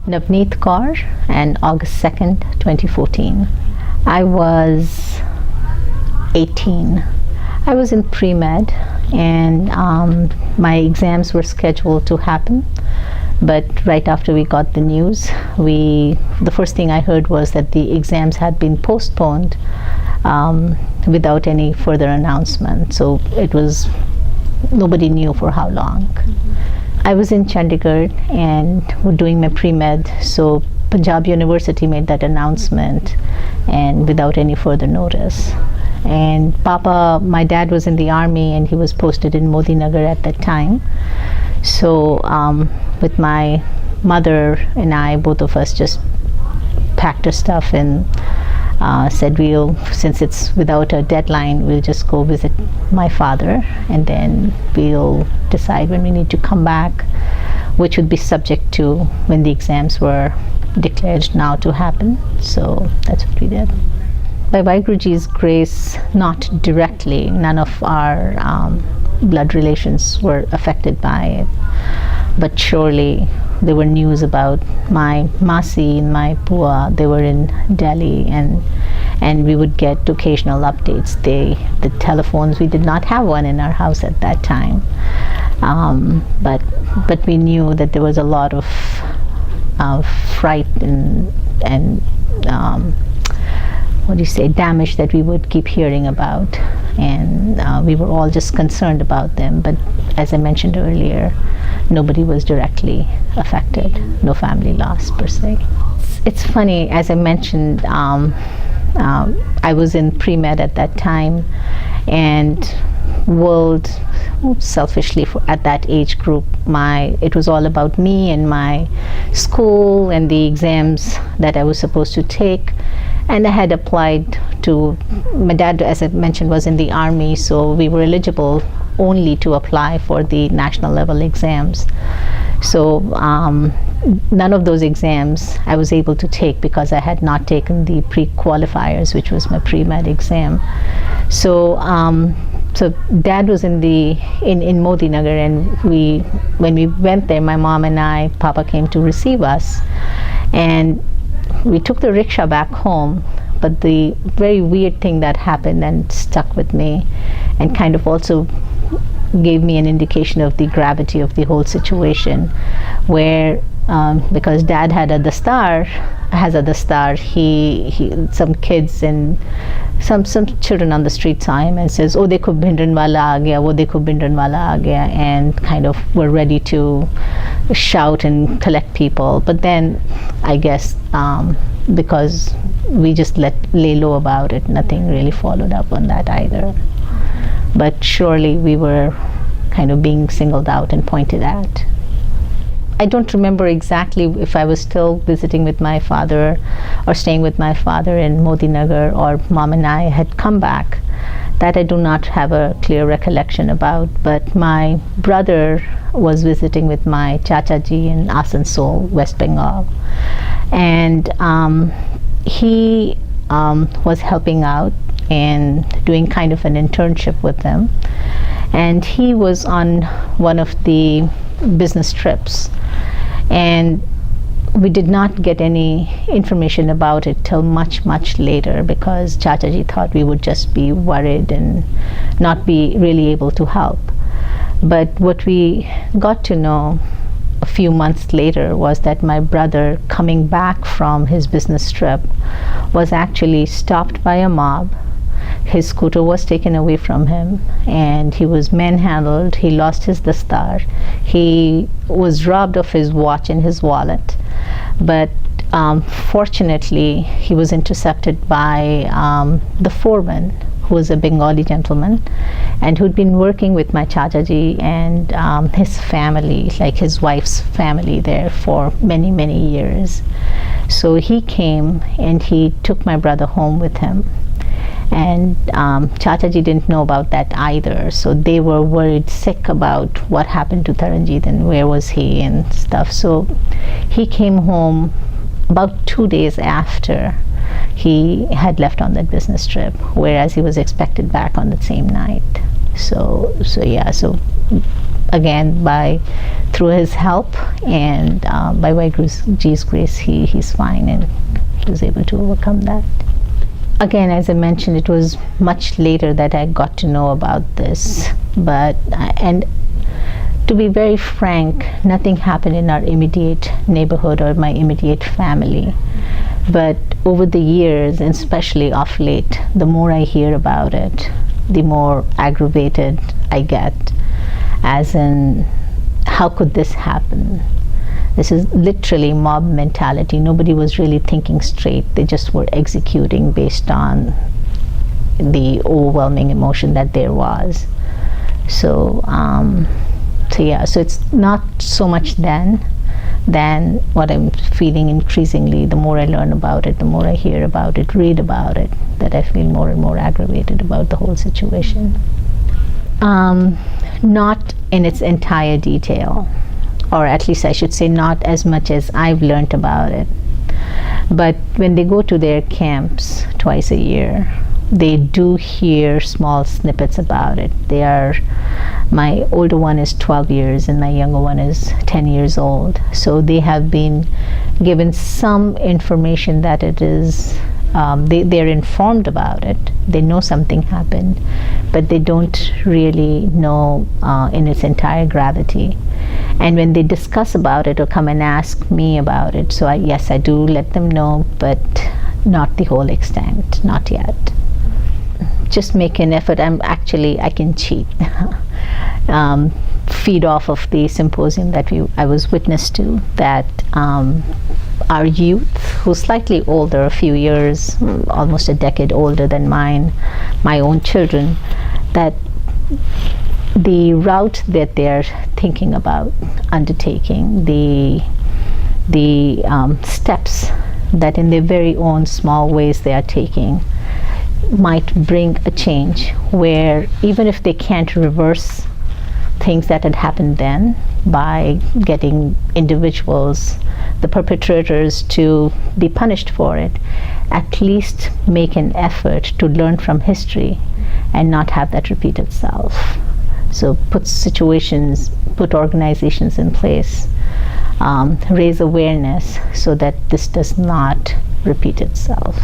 Navneet Kaur, and August 2nd, 2014. I was 18. I was in pre-med, and my exams were scheduled to happen. But right after we got the news, the first thing I heard was that the exams had been postponed without any further announcement. So it was, nobody knew for how long. I was in Chandigarh and doing my pre-med, so Punjab University made that announcement, and without any further notice. And my dad was in the army, and he was posted in Modi Nagar at that time. So with my mother and I, both of us just packed our stuff and said, since it's without a deadline, we'll just go visit my father, and then we'll decide when we need to come back, which would be subject to when the exams were declared now to happen. So that's what we did. By Vaheguruji's grace, not directly, none of our blood relations were affected by it, but surely there were news about my Masi and my Pua. They were in Delhi, and we would get occasional updates. The telephones, we did not have one in our house at that time, but we knew that there was a lot of fright and damage that we would keep hearing about, and we were all just concerned about them. But as I mentioned earlier, nobody was directly affected, no family loss per se. It's funny, as I mentioned, I was in pre-med at that time, and selfishly at that age group, it was all about me and my school and the exams that I was supposed to take. And I had applied to, my dad, as I mentioned, was in the army, so we were eligible only to apply for the national level exams. So none of those exams I was able to take because I had not taken the pre-qualifiers, which was my pre-med exam. So Dad was in Modi Nagar, and when we went there, my mom and I, Papa came to receive us, and we took the rickshaw back home. But the very weird thing that happened and stuck with me, and kind of also gave me an indication of the gravity of the whole situation, where because Dad has at the star, some kids and some children on the street saw him and says, "Oh, dekho bhindran wala aa gaya, wo dekho bhindran wala aa gaya," and kind of were ready to shout and collect people. But then I guess because we just lay low about it, nothing really followed up on that either. But surely we were kind of being singled out and pointed at. I don't remember exactly if I was still visiting with my father or staying with my father in Modi Nagar, or Mom and I had come back. That I do not have a clear recollection about, but my brother was visiting with my Chachaji in Asansol, West Bengal, and he was helping out and doing kind of an internship with them, and he was on one of the business trips, and we did not get any information about it till much later, because Chachaji thought we would just be worried and not be really able to help. But what we got to know a few months later was that my brother, coming back from his business trip, was actually stopped by a mob. His scooter was taken away from him, and he was manhandled. He lost his dastar. He was robbed of his watch and his wallet. But fortunately, he was intercepted by the foreman, who was a Bengali gentleman, and who'd been working with my Chachaji and his family, like his wife's family, there for many years. So he came and he took my brother home with him. And Chachaji didn't know about that either, so they were worried sick about what happened to Taranjit and where was he and stuff. So he came home about 2 days after he had left on that business trip, whereas he was expected back on the same night. So again, through his help and by YG's grace, he's fine and was able to overcome that. Again, as I mentioned, it was much later that I got to know about this, and to be very frank, nothing happened in our immediate neighborhood or my immediate family. But over the years, and especially of late, the more I hear about it, the more aggravated I get, as in, how could this happen? This is literally mob mentality. Nobody was really thinking straight. They just were executing based on the overwhelming emotion that there was. So it's not so much than what I'm feeling increasingly. The more I learn about it, the more I hear about it, read about it, that I feel more and more aggravated about the whole situation. Not in its entire detail, or at least I should say not as much as I've learned about it. But when they go to their camps twice a year, they do hear small snippets about it. My older one is 12 years and my younger one is 10 years old. So they have been given some information that it is, they're informed about it. They know something happened, but they don't really know in its entire gravity. And when they discuss about it or come and ask me about it, so yes, I do let them know, but not the whole extent, not yet. Just make an effort. I can cheat. Feed off of the symposium that I was witness to, that our youth, who's slightly older, a few years, almost a decade older than mine, my own children, that the route that they're thinking about undertaking, the steps that in their very own small ways they are taking, might bring a change where even if they can't reverse things that had happened then by getting individuals, the perpetrators, to be punished for it, at least make an effort to learn from history and not have that repeat itself. So put organizations in place, raise awareness so that this does not repeat itself.